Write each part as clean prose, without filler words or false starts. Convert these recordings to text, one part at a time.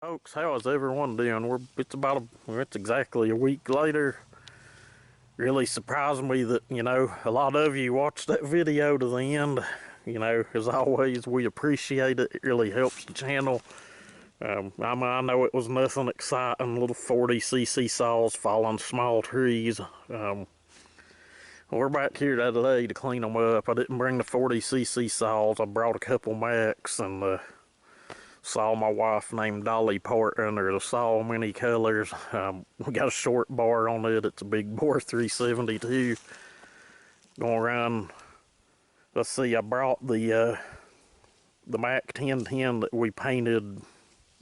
Folks, how is everyone doing? It's exactly a week later. Really surprised me that, a lot of you watched that video to the end. As always, we appreciate it. It really helps the channel. I know it was nothing exciting, little 40cc saws falling small trees. We're back here today to clean them up. I didn't bring the 40cc saws. I brought a couple Macs and saw my wife named Dolly part under the saw, many colors. We got a short bar on it. It's a big bore 372. Going around. Let's see. I brought the Mac 1010 that we painted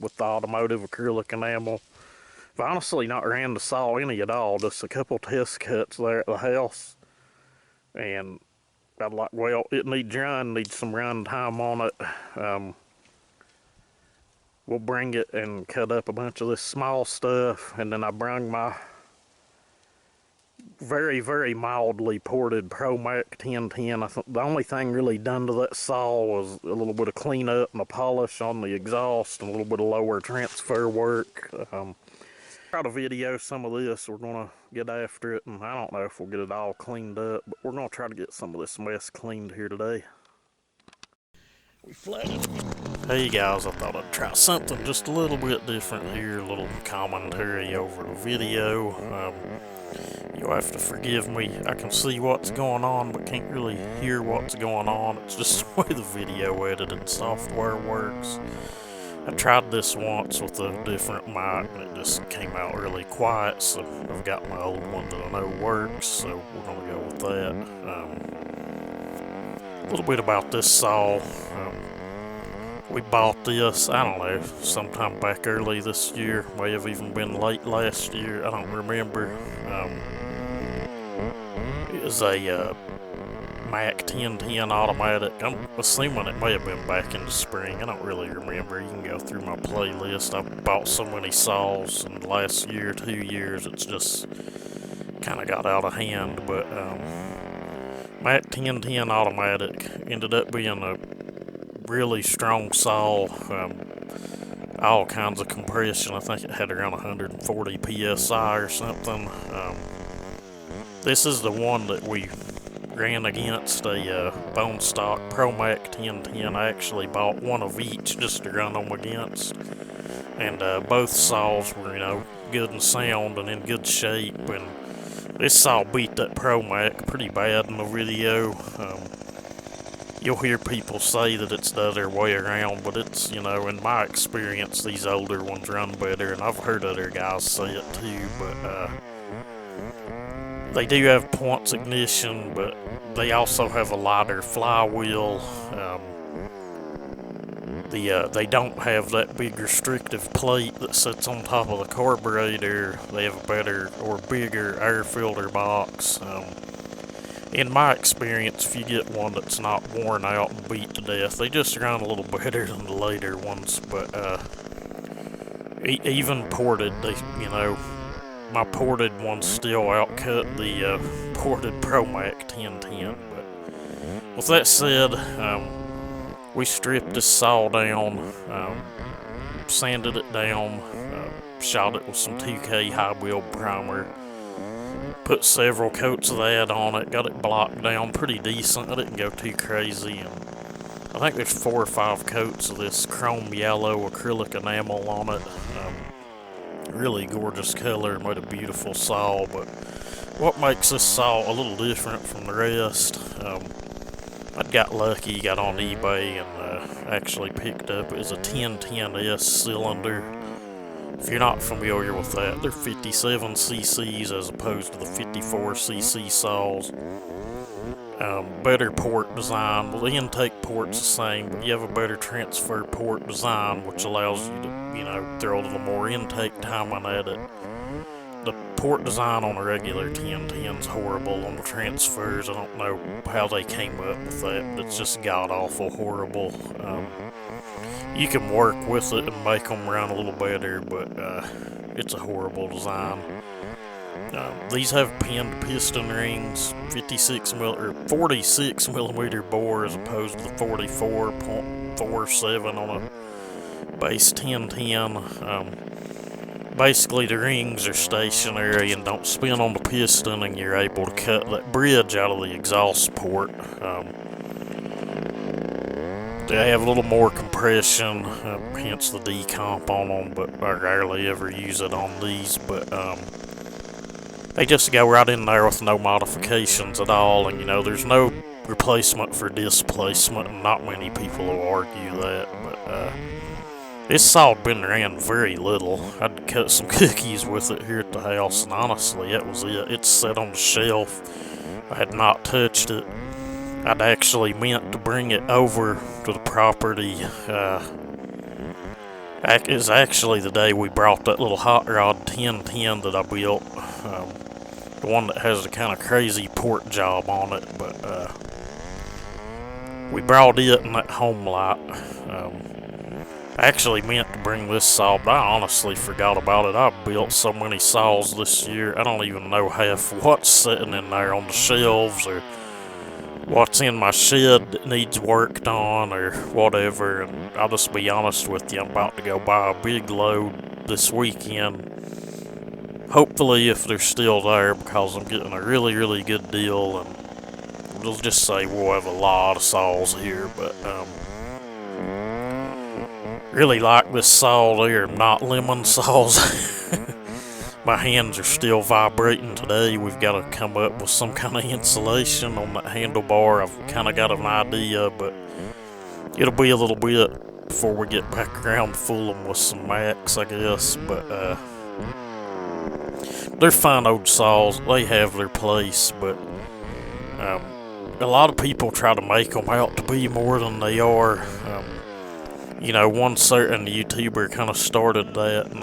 with the automotive acrylic enamel. I've honestly not ran the saw any at all. Just a couple test cuts there at the house, and I'm like, well, it needs some run time on it. We'll bring it and cut up a bunch of this small stuff, and then I bring my very, very mildly ported Pro Mac 1010. I think the only thing really done to that saw was a little bit of cleanup and a polish on the exhaust and a little bit of lower transfer work. Try to video some of this. We're gonna get after it, and I don't know if we'll get it all cleaned up, but we're gonna try to get some of this mess cleaned here today. We flattened. Hey guys, I thought I'd try something just a little bit different here, a little commentary over the video. You'll have to forgive me. I can see what's going on, but can't really hear what's going on. It's just the way the video editing software works. I tried this once with a different mic, and it just came out really quiet, so I've got my old one that I know works, so we're gonna go with that. A little bit about this saw. We bought this, I don't know, sometime back early this year. May have even been late last year. I don't remember. It was a Mac 1010 automatic. I'm assuming it may have been back in the spring. I don't really remember. You can go through my playlist. I've bought so many saws in the last year, 2 years. It's just kind of got out of hand. But Mac 1010 automatic ended up being a really strong saw, all kinds of compression. I think it had around 140 psi or something. This is the one that we ran against a bone stock Pro Mac 1010. I actually bought one of each just to run them against, and both saws were, good and sound and in good shape. And this saw beat that Pro Mac pretty bad in the video. You'll hear people say that it's the other way around, but it's, in my experience, these older ones run better, and I've heard other guys say it too. But they do have points ignition, but they also have a lighter flywheel. They don't have that big restrictive plate that sits on top of the carburetor. They have a better or bigger air filter box. In my experience, if you get one that's not worn out and beat to death, they just run a little better than the later ones. But even ported, my ported ones still outcut the ported Pro Mac 1010. But with that said, we stripped this saw down, sanded it down, shot it with some 2K high wheel primer. Put several coats of that on it, got it blocked down pretty decent. I didn't go too crazy, and I think there's 4 or 5 coats of this chrome yellow acrylic enamel on it. Really gorgeous color, made a beautiful saw. But what makes this saw a little different from the rest, I got lucky, got on eBay, and actually picked up, it was a 1010S cylinder. If you're not familiar with that, they're 57 cc's as opposed to the 54 cc saws. Better port design. Well, the intake port's the same, but you have a better transfer port design, which allows you to, throw a little more intake timing at it. The port design on a regular 1010's horrible on the transfers. I don't know how they came up with that, but it's just god-awful horrible. You can work with it and make them run a little better, but it's a horrible design. These have pinned piston rings, 46 or 46 millimeter bore as opposed to the 44.47 on a base 1010. Basically, the rings are stationary and don't spin on the piston, and you're able to cut that bridge out of the exhaust port. They have a little more compression, hence the decomp on them, but I rarely ever use it on these. But they just go right in there with no modifications at all, and there's no replacement for displacement, and not many people will argue that. But this saw had been ran very little. I'd cut some cookies with it here at the house, and honestly, that was it. It's set on the shelf. I had not touched it. I'd actually meant to bring it over to the property. It was actually the day we brought that little hot rod 1010 that I built. The one that has the kind of crazy port job on it, but we brought it in that home lot. I actually meant to bring this saw, but I honestly forgot about it. I've built so many saws this year, I don't even know half what's sitting in there on the shelves, or what's in my shed that needs worked on, or whatever. And I'll just be honest with you, I'm about to go buy a big load this weekend. Hopefully, if they're still there, because I'm getting a really, really good deal, and we'll just say we'll have a lot of saws here, but really like this saw. They're not lemon saws. My hands are still vibrating today. We've got to come up with some kind of insulation on that handlebar. I've kind of got an idea, but it'll be a little bit before we get back around to fool them with some Max, I guess. But they're fine old saws. They have their place, but a lot of people try to make them out to be more than they are. One certain YouTuber kind of started that, and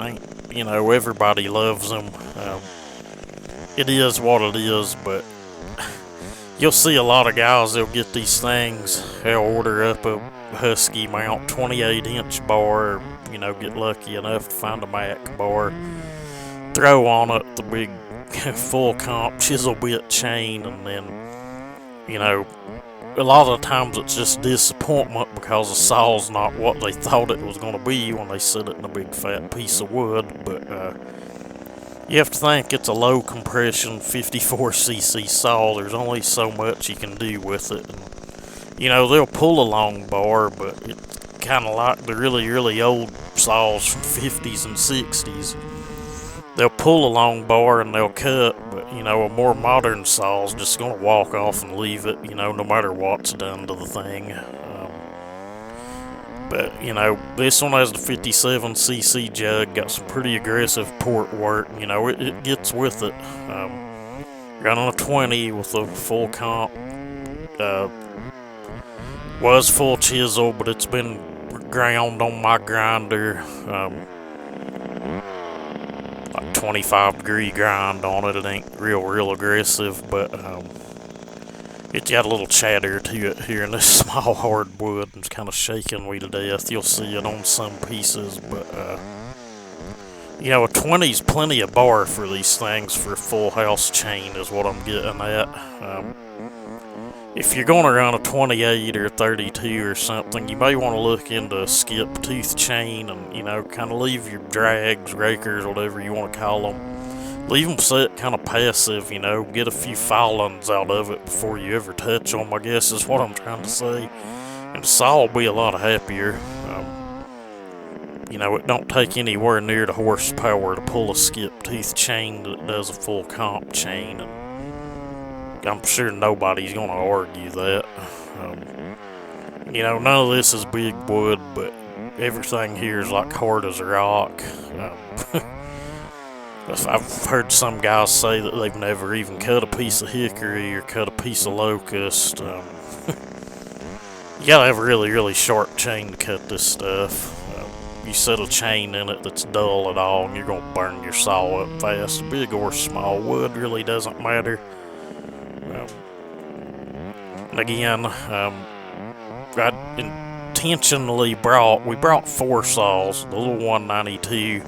everybody loves them. It is what it is, but you'll see a lot of guys, they'll get these things, they'll order up a Husky mount 28-inch bar, get lucky enough to find a Mac bar, throw on it the big full comp chisel bit chain, and then, a lot of the times it's just disappointment because the saw's not what they thought it was going to be when they set it in a big fat piece of wood. But you have to think it's a low compression 54cc saw. There's only so much you can do with it. And, they'll pull a long bar, but it's kind of like the really, really old saws from 50s and 60s. They'll pull a long bar and they'll cut, but, a more modern saw's just going to walk off and leave it, no matter what's done to the thing. But, this one has the 57cc jug, got some pretty aggressive port work, it gets with it. Running a 20 with a full comp, was full chisel, but it's been ground on my grinder. 25-degree grind on it. It ain't real aggressive, but it's got a little chatter to it here in this small hardwood. It's kind of shaking me to death. You'll see it on some pieces, but a 20's plenty of bar for these things for a full house chain is what I'm getting at. If you're going to run a 28 or 32 or something, you may want to look into a skip tooth chain and, kind of leave your drags, rakers, whatever you want to call them. Leave them set kind of passive, get a few filings out of it before you ever touch them, I guess is what I'm trying to say. And the saw will be a lot happier. It don't take anywhere near the horsepower to pull a skip tooth chain that does a full comp chain. And I'm sure nobody's going to argue that. None of this is big wood, but everything here is like hard as a rock. I've heard some guys say that they've never even cut a piece of hickory or cut a piece of locust. You gotta have a really, really sharp chain to cut this stuff. You set a chain in it that's dull at all, and you're going to burn your saw up fast. Big or small wood really doesn't matter. Again, I intentionally we brought 4 saws. The little 192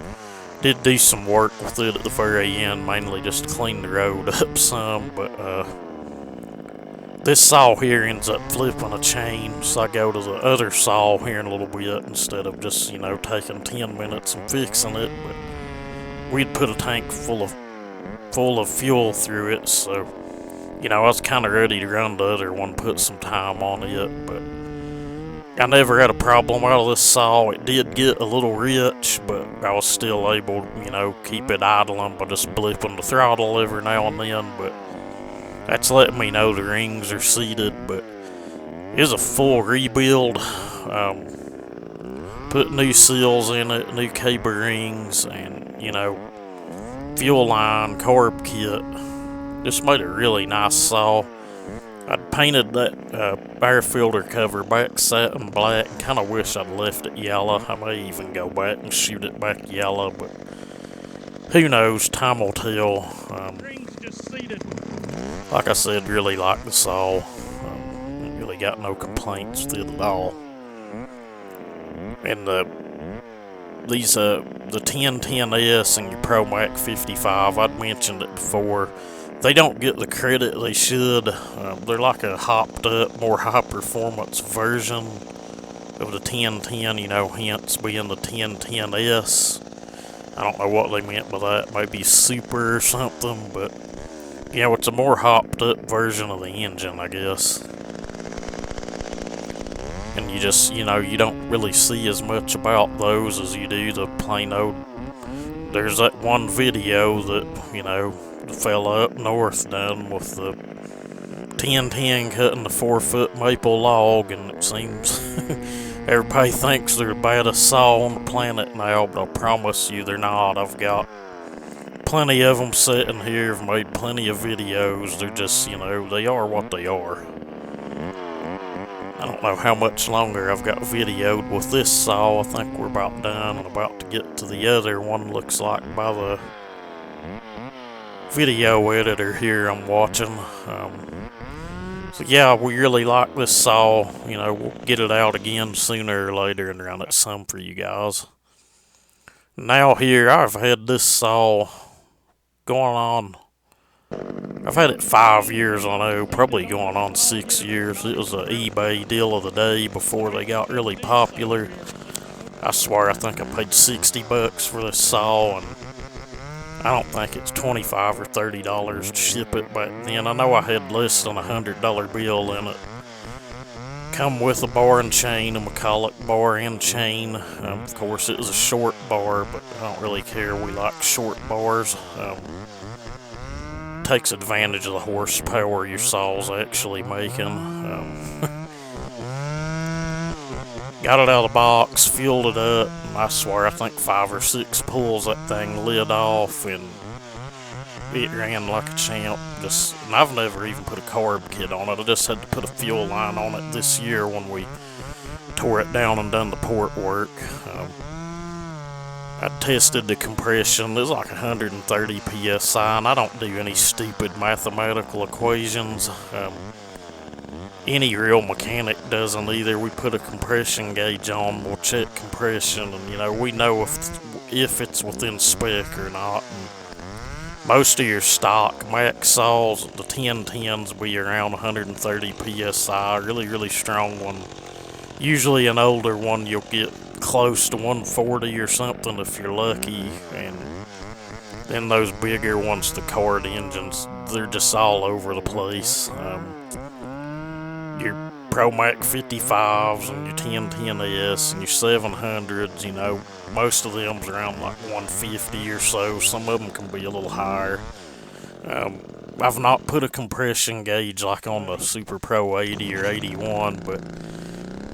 did do some work with it at the very end, mainly just to clean the road up some, but this saw here ends up flipping a chain, so I go to the other saw here in a little bit instead of just, taking 10 minutes and fixing it. But we'd put a tank full of fuel through it, so, I was kind of ready to run the other one, put some time on it, but I never had a problem out of this saw. It did get a little rich, but I was still able to, keep it idling by just blipping the throttle every now and then, but that's letting me know the rings are seated. But it was a full rebuild. Put new seals in it, new cable rings, and, fuel line, carb kit. Just made a really nice saw. I'd painted that air filter cover back satin black. Kind of wish I'd left it yellow. I may even go back and shoot it back yellow, but who knows? Time will tell. Like I said, really like the saw. Really got no complaints with it at all. And the 1010S and your ProMac 55, I'd mentioned it before. They don't get the credit they should. They're like a hopped up, more high performance version of the 1010, hence being the 1010S. I don't know what they meant by that, maybe super or something, but it's a more hopped up version of the engine, I guess. And you just, you don't really see as much about those as you do the plain old. There's that one video that, the fella up north done with the 1010 cutting the 4-foot maple log, and it seems everybody thinks they're the baddest saw on the planet now, but I promise you they're not. I've got plenty of them sitting here. I've made plenty of videos. They're just, they are what they are. I don't know how much longer I've got videoed with this saw. I think we're about done and about to get to the other one, looks like, by the video editor here I'm watching. So yeah, we really like this saw. We'll get it out again sooner or later and run it some for you guys. Now here, I've had this saw going on. I've had it 5 years, I know, probably going on 6 years. It was an eBay deal of the day before they got really popular. I swear, I think I paid $60 for this saw, and I don't think it's $25 or $30 to ship it back then. I know I had less than a $100 bill in it. Come with a bar and chain, a McCullochs bar and chain. Of course, it was a short bar, but I don't really care. We like short bars. Takes advantage of the horsepower your saw's actually making. Got it out of the box, fueled it up, and I swear I think 5 or 6 pulls that thing lit off, and it ran like a champ. And I've never even put a carb kit on it. I just had to put a fuel line on it this year when we tore it down and done the port work. I tested the compression. It was like 130 psi, and I don't do any stupid mathematical equations. Any real mechanic doesn't either. We put a compression gauge on, we'll check compression, and we know if it's within spec or not. And most of your stock max saws, the 1010s, will be around 130 psi. Really strong one. Usually an older one you'll get close to 140 or something if you're lucky, and then those bigger ones, the card engines, they're just all over the place. Your ProMac 55s and your 1010S and your 700s, most of them's around like 150 or so. Some of them can be a little higher. I've not put a compression gauge like on the Super Pro 80 or 81, but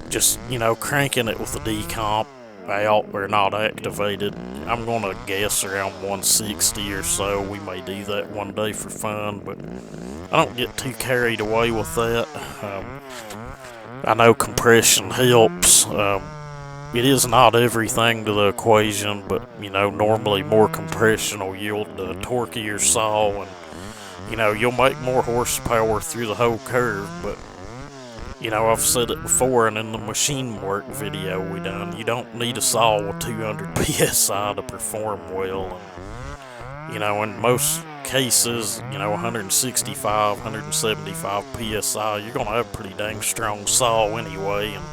just, cranking it with the decomp out or not activated, I'm going to guess around 160 or so. We may do that one day for fun, but I don't get too carried away with that. I know compression helps. It is not everything to the equation, but, normally more compression will yield the torqueier saw, and, you'll make more horsepower through the whole curve, but I've said it before, and in the machine work video we done, you don't need a saw with 200 psi to perform well. And most cases, 165, 175 psi, you're gonna have a pretty dang strong saw anyway. And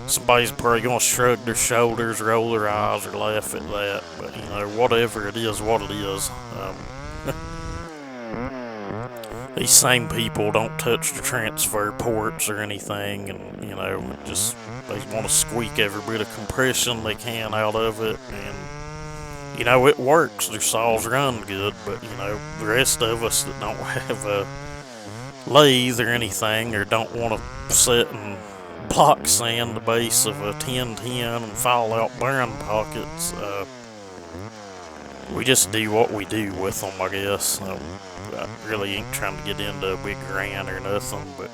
somebody's probably gonna shrug their shoulders, roll their eyes, or laugh at that. But whatever it is, what it is. These same people don't touch the transfer ports or anything, and just they want to squeak every bit of compression they can out of it, and it works. Their saws run good, but the rest of us that don't have a lathe or anything, or don't want to sit and block sand the base of a 1010 and file out burn pockets, we just do what we do with them, I guess. I really ain't trying to get into a big rant or nothing, but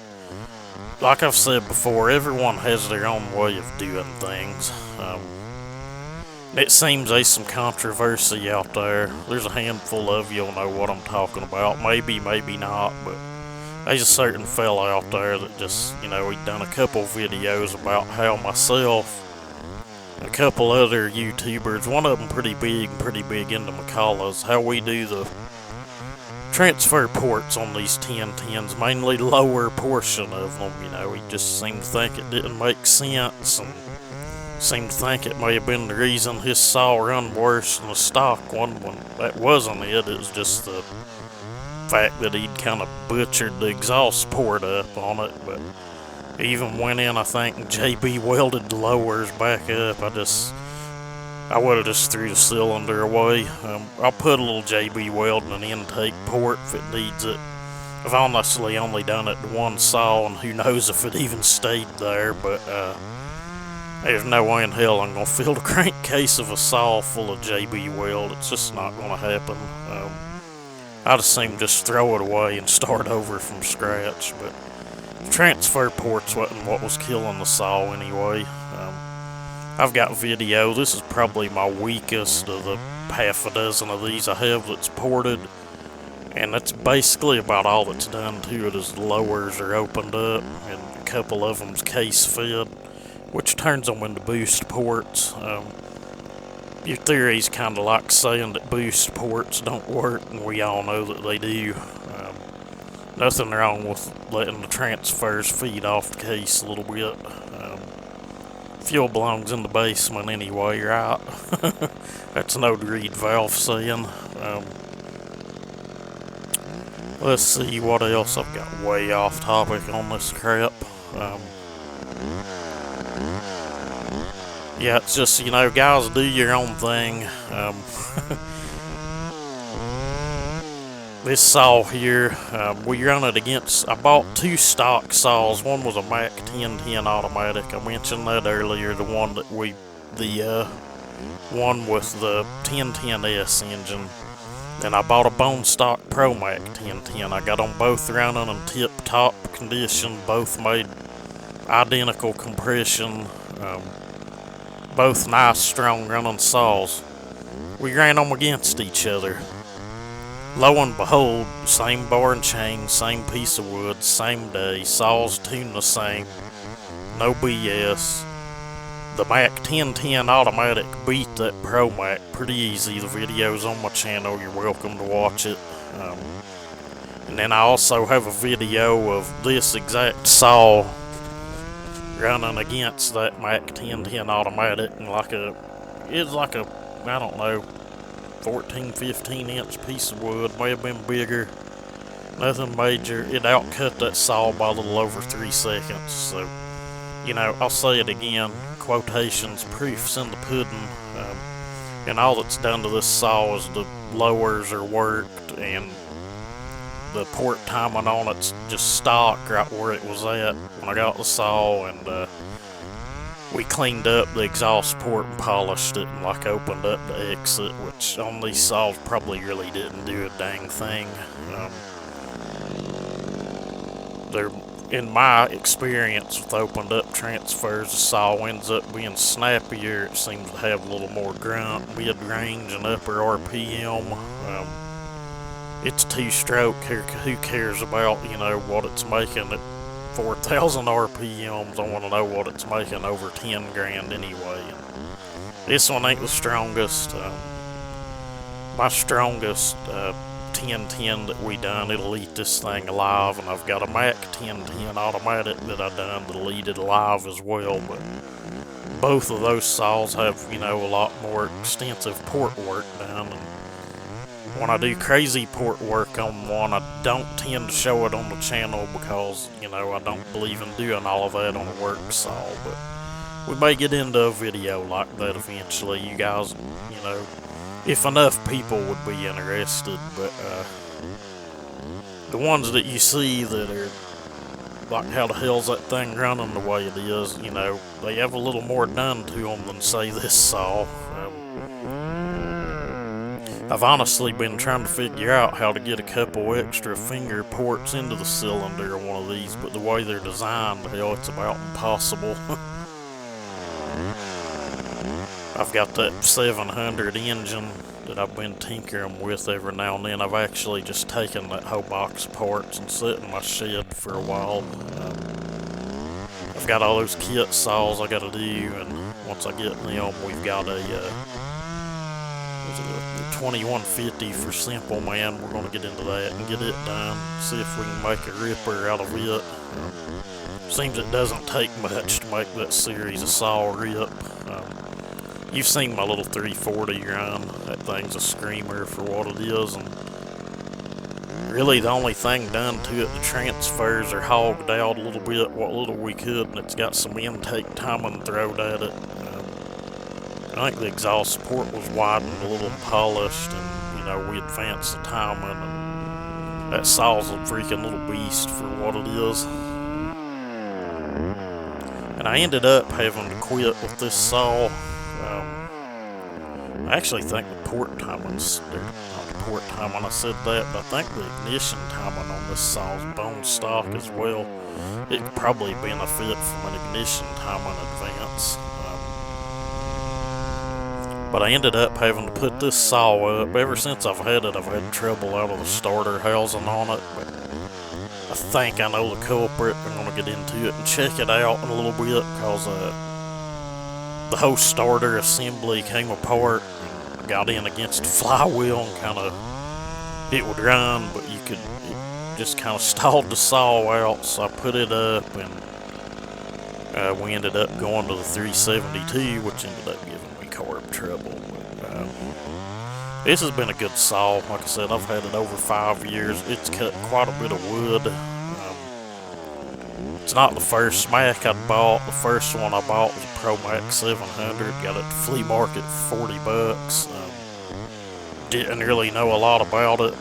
like I've said before, everyone has their own way of doing things. It seems there's some controversy out there. There's a handful of you'll know what I'm talking about. Maybe, maybe not, but there's a certain fella out there that just, he'd done a couple videos about how myself and a couple other YouTubers, one of them pretty big into McCullochs, how we do the transfer ports on these 1010s, mainly lower portion of them. He just seemed to think it didn't make sense, and seemed to think it may have been the reason his saw run worse than the stock one, when that wasn't it. It was just the fact that he'd kind of butchered the exhaust port up on it. But he even went in, I think, and JB welded the lowers back up. I would have just threw the cylinder away. I'll put a little JB weld in an intake port if it needs it. I've honestly only done it to one saw, and who knows if it even stayed there, but there's no way in hell I'm going to fill the crankcase of a saw full of JB weld. It's just not going to happen. I'd assume just throw it away and start over from scratch, but the transfer ports wasn't what was killing the saw anyway. I've got video. This is probably my weakest of the half a dozen of these I have that's ported, and that's basically about all that's done to it is the lowers are opened up, and a couple of them's case fed, which turns them into boost ports. Your theory's kind of like saying that boost ports don't work, and we all know that they do. Nothing wrong with letting the transfers feed off the case a little bit. Fuel belongs in the basement anyway, right? That's an old Reed valve saying. Let's see what else. I've got way off topic on this crap. Yeah, it's just, guys, do your own thing. This saw here, we run it against, I bought two stock saws. One was a Mac 1010 automatic. I mentioned that earlier, the one with the 1010S engine. Then I bought a bone stock Pro Mac 1010. I got them both running in tip-top condition, both made identical compression, both nice, strong running saws. We ran them against each other. Lo and behold, same bar and chain, same piece of wood, same day, saws tuned the same, no BS. The Mac 1010 automatic beat that Pro Mac pretty easy. The video's on my channel, you're welcome to watch it. And then I also have a video of this exact saw running against that Mac 1010 automatic, and it's like a, I don't know, 14, 15 inch piece of wood, may have been bigger, nothing major. It outcut that saw by a little over 3 seconds. So, I'll say it again, quotations, proofs in the pudding, and all that's done to this saw is the lowers are worked, and the port timing on it's just stock right where it was at when I got the saw, and we cleaned up the exhaust port and polished it and opened up the exit, which on these saws probably really didn't do a dang thing. In my experience with opened up transfers, the saw ends up being snappier. It seems to have a little more grunt, mid-range, and upper RPM. It's two-stroke. Who cares about, what it's making at 4,000 RPMs? I want to know what it's making over 10 grand anyway. This one ain't the strongest. My strongest 1010 that we done, it'll eat this thing alive, and I've got a Mac 1010 automatic that I done that'll eat it alive as well, but both of those saws have, you know, a lot more extensive port work done, and when I do crazy port work on one, I don't tend to show it on the channel because, you know, I don't believe in doing all of that on a work saw, but we may get into a video like that eventually. You guys, you know, if enough people would be interested, but the ones that you see that are like, how the hell's that thing running the way it is, you know, they have a little more done to them than, say, this saw. I've honestly been trying to figure out how to get a couple extra finger ports into the cylinder of one of these, but the way they're designed, hell, it's about impossible. I've got that 700 engine that I've been tinkering with every now and then. I've actually just taken that whole box of parts and set in my shed for a while. I've got all those kit saws I gotta do, and once I get them, we've got a the 2150 for Simple Man. We're gonna get into that and get it done, see if we can make a ripper out of it. Seems it doesn't take much to make that series of saw rip. You've seen my little 340 run. That thing's a screamer for what it is, and really the only thing done to it, the transfers are hogged out a little bit, what little we could, and it's got some intake timing thrown at it. I think the exhaust support was widened a little and polished, and, you know, we advanced the timing, and that saw's a freaking little beast for what it is. And I ended up having to quit with this saw. I actually think the port timing's, not the port timing, I said that, but I think the ignition timing on this saw is bone stock as well. It could probably benefit from an ignition timing advance. But I ended up having to put this saw up. Ever since I've had it, I've had trouble out of the starter housing on it, but I think I know the culprit. I'm going to get into it and check it out in a little bit, because the whole starter assembly came apart and got in against the flywheel, and kind of, it would run, but it just kind of stalled the saw out, so I put it up, and we ended up going to the 372, which ended up giving me carb trouble. But, this has been a good saw. Like I said, I've had it over 5 years. It's cut quite a bit of wood. It's not the first Smack I bought. The first one I bought was a ProMax 700. Got it at the flea market for $40. Didn't really know a lot about it.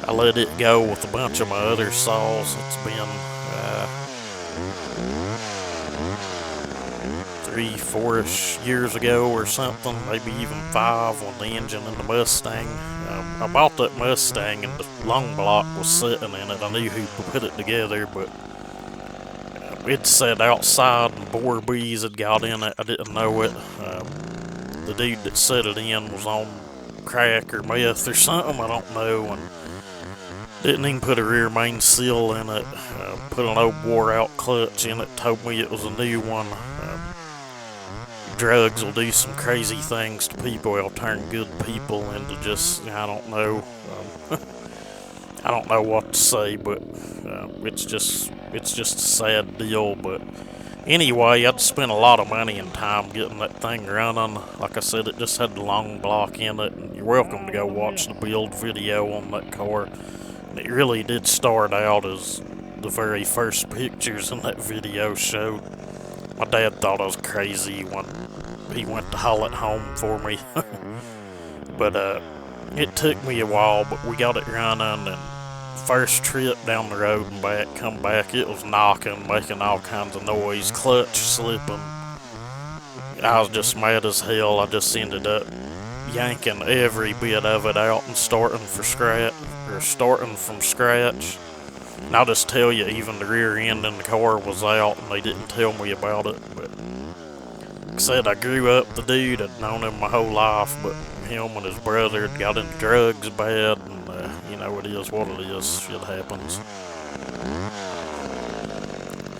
I let it go with a bunch of my other saws. It's been 3-4-ish years ago or something, maybe even 5, when the engine in the Mustang. I bought that Mustang and the long block was sitting in it. I knew who put it together, but it sat outside and bore bees had got in it. I didn't know it. The dude that set it in was on crack or meth or something, I don't know, and didn't even put a rear main seal in it. Put an old wore out clutch in it, told me it was a new one. Drugs will do some crazy things to people. They'll turn good people into just, I don't know. I don't know what to say, but it's just a sad deal. But anyway, I'd spent a lot of money and time getting that thing running. Like I said, it just had the long block in it, and you're welcome to go watch the build video on that car. And it really did start out as the very first pictures in that video showed. My dad thought I was crazy when he went to haul it home for me. But it took me a while, but we got it running, and first trip down the road and back, come back, it was knocking, making all kinds of noise, clutch slipping. I was just mad as hell. I just ended up yanking every bit of it out and starting from scratch. And I'll just tell you, even the rear end in the car was out, and they didn't tell me about it. But like I said, I grew up the dude. I'd known him my whole life, but him and his brother had got into drugs bad, and you know, it is what it is. Shit happens.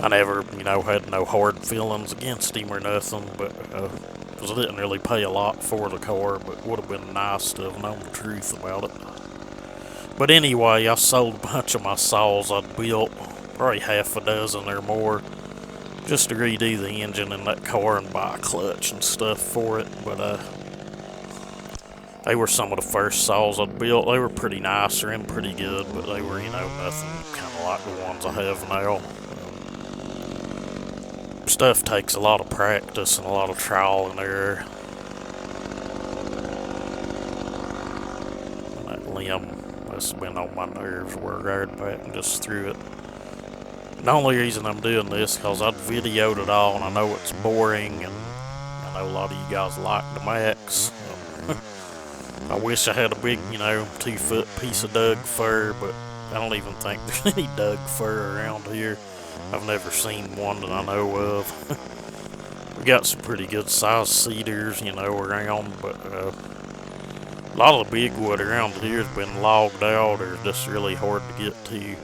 I never, you know, had no hard feelings against him or nothing, but because I didn't really pay a lot for the car, but it would have been nice to have known the truth about it. But anyway, I sold a bunch of my saws I'd built, probably half a dozen or more, just to redo the engine in that car and buy a clutch and stuff for it. But they were some of the first saws I'd built. They were pretty nice, they're in pretty good, but they were, nothing kind of like the ones I have now. Stuff takes a lot of practice and a lot of trial and error. And that limb must have been on my nerves where I rode back and just threw it. The only reason I'm doing this because I'd videoed it all, and I know it's boring, and I know a lot of you guys like the Max. I wish I had a big, 2-foot piece of Doug fir, but I don't even think there's any Doug fir around here. I've never seen one that I know of. We got some pretty good sized cedars, around, but a lot of the big wood around here has been logged out or just really hard to get to.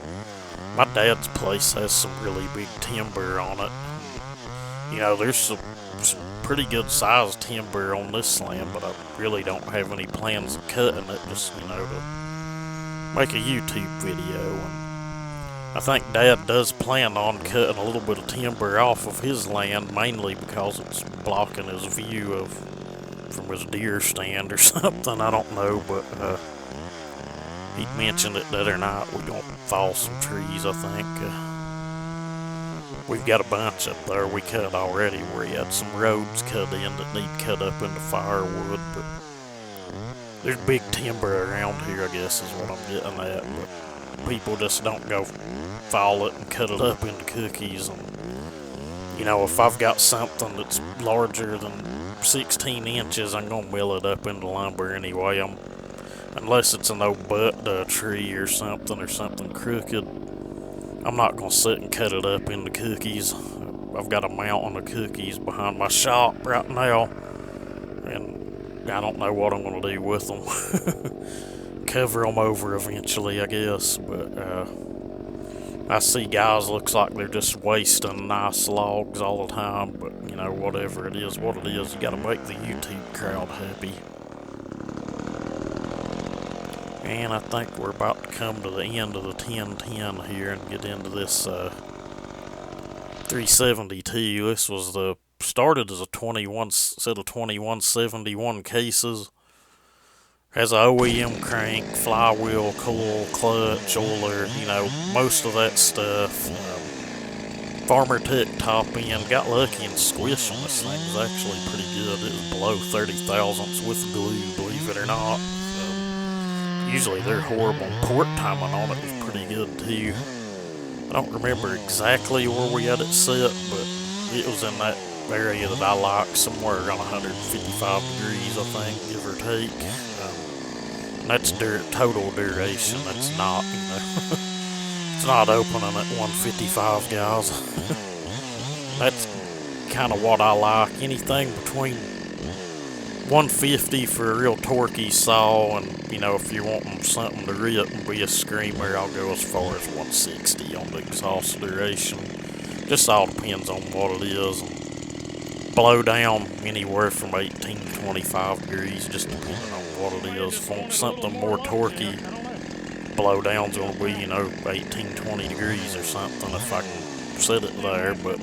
My dad's place has some really big timber on it. There's some pretty good sized timber on this land, but I really don't have any plans of cutting it, just, to make a YouTube video. And I think Dad does plan on cutting a little bit of timber off of his land, mainly because it's blocking his view from his deer stand or something. I don't know, but he mentioned it the other night. We're going to fall some trees, I think. We've got a bunch up there we cut already where he had some roads cut in that need cut up into firewood, but there's big timber around here, I guess is what I'm getting at, but people just don't go fall it and cut it up into cookies. And if I've got something that's larger than 16 inches, I'm gonna mill it up into lumber anyway. Unless it's an old butt tree or something crooked, I'm not gonna sit and cut it up into cookies. I've got a mountain of cookies behind my shop right now, and I don't know what I'm gonna do with them. Cover them over eventually, I guess, but I see guys looks like they're just wasting nice logs all the time, but whatever it is, what it is, you gotta make the YouTube crowd happy. And I think we're about to come to the end of the 1010 here and get into this 372. This was started as a 21 set of 2171 cases. Has a OEM crank, flywheel, coil, clutch, oiler, most of that stuff. Farmer Tech top end. Got lucky and squish on this thing was actually pretty good. It was below 30 thousandths with glue, believe it or not. Usually they're horrible. Port timing on it was pretty good too. I don't remember exactly where we had it set, but it was in that area that I like, somewhere around 155 degrees, I think, give or take. And that's total duration. That's not, it's not opening at 155, guys. That's kind of what I like. Anything between 150 for a real torquey saw, and if you're wanting something to rip and be a screamer, I'll go as far as 160 on the exhaust duration. Just all depends on what it is. Blow down anywhere from 18 to 25 degrees, just depending on what it is. If I want something more torquey, blow down's going to be 18, 20 degrees or something if I can set it there. But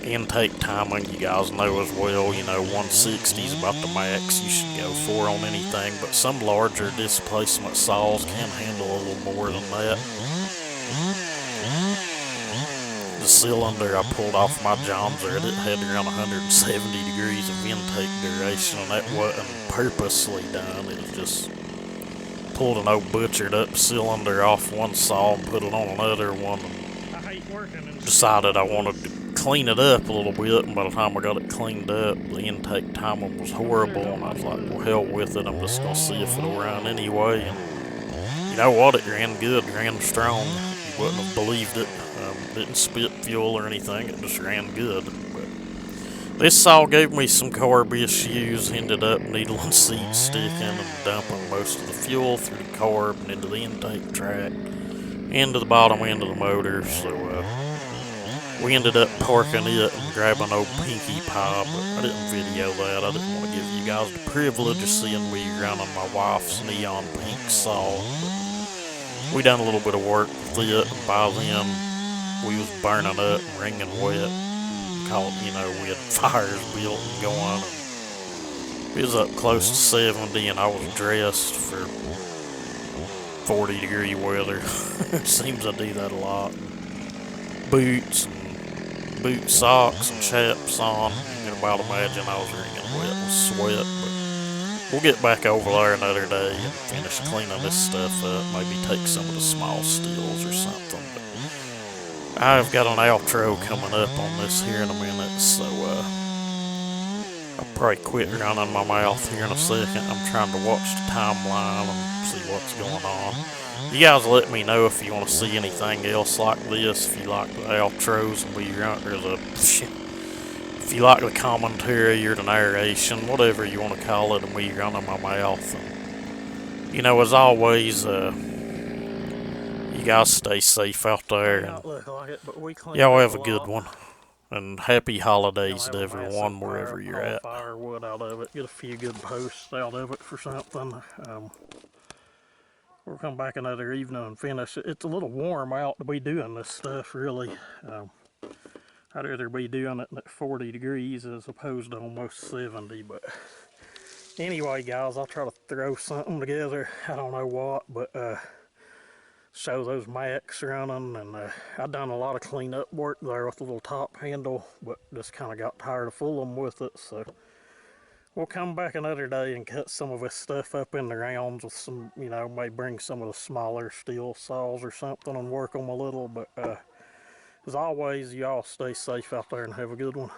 intake timing, you guys know as well, 160 is about the max you should go for on anything, but some larger displacement saws can handle a little more than that. The cylinder I pulled off my Johnser, it had around 170 degrees of intake duration, and that wasn't purposely done. It was just pulled an old butchered up cylinder off one saw and put it on another one, and decided I wanted to clean it up a little bit, and by the time I got it cleaned up, the intake timing was horrible, and I was like, well, hell with it, I'm just gonna see if it'll run anyway. And you know what, it ran good, ran strong. You wouldn't have believed it. Didn't spit fuel or anything, it just ran good. But this saw gave me some carb issues, ended up needling seat sticking and dumping most of the fuel through the carb and into the intake tract, into the bottom end of the motor. So we ended up parking it and grabbing old Pinkie Pie, but I didn't video that. I didn't want to give you guys the privilege of seeing me running my wife's neon pink saw. But we done a little bit of work with it, and by then we was burning up and wringing wet. We had fires built and going. And it was up close to 70, and I was dressed for 40-degree weather. It seems I do that a lot. Boots and boot socks and chaps on. You can about imagine I was wringing wet with sweat. But we'll get back over there another day and finish cleaning this stuff up. Maybe take some of the small steels or something. But I've got an outro coming up on this here in a minute, so I'll probably quit running my mouth here in a second. I'm trying to watch the timeline and see what's going on. You guys let me know if you want to see anything else like this, if you like the outros and if you like the commentary or the narration, whatever you want to call it, and me running my mouth. And, as always, you guys stay safe out there, and y'all have a good one. And happy holidays to everyone, wherever you're at. Firewood out of it, get a few good posts out of it for something. We'll come back another evening and finish it. It's a little warm out to be doing this stuff, really. I'd rather be doing it at 40 degrees as opposed to almost 70. But anyway, guys, I'll try to throw something together. I don't know what, but show those Macs running. And I've done a lot of cleanup work there with the little top handle, but just kind of got tired of fooling with it. So we'll come back another day and cut some of this stuff up in the rounds with some, maybe bring some of the smaller steel saws or something and work them a little. But as always, y'all stay safe out there and have a good one.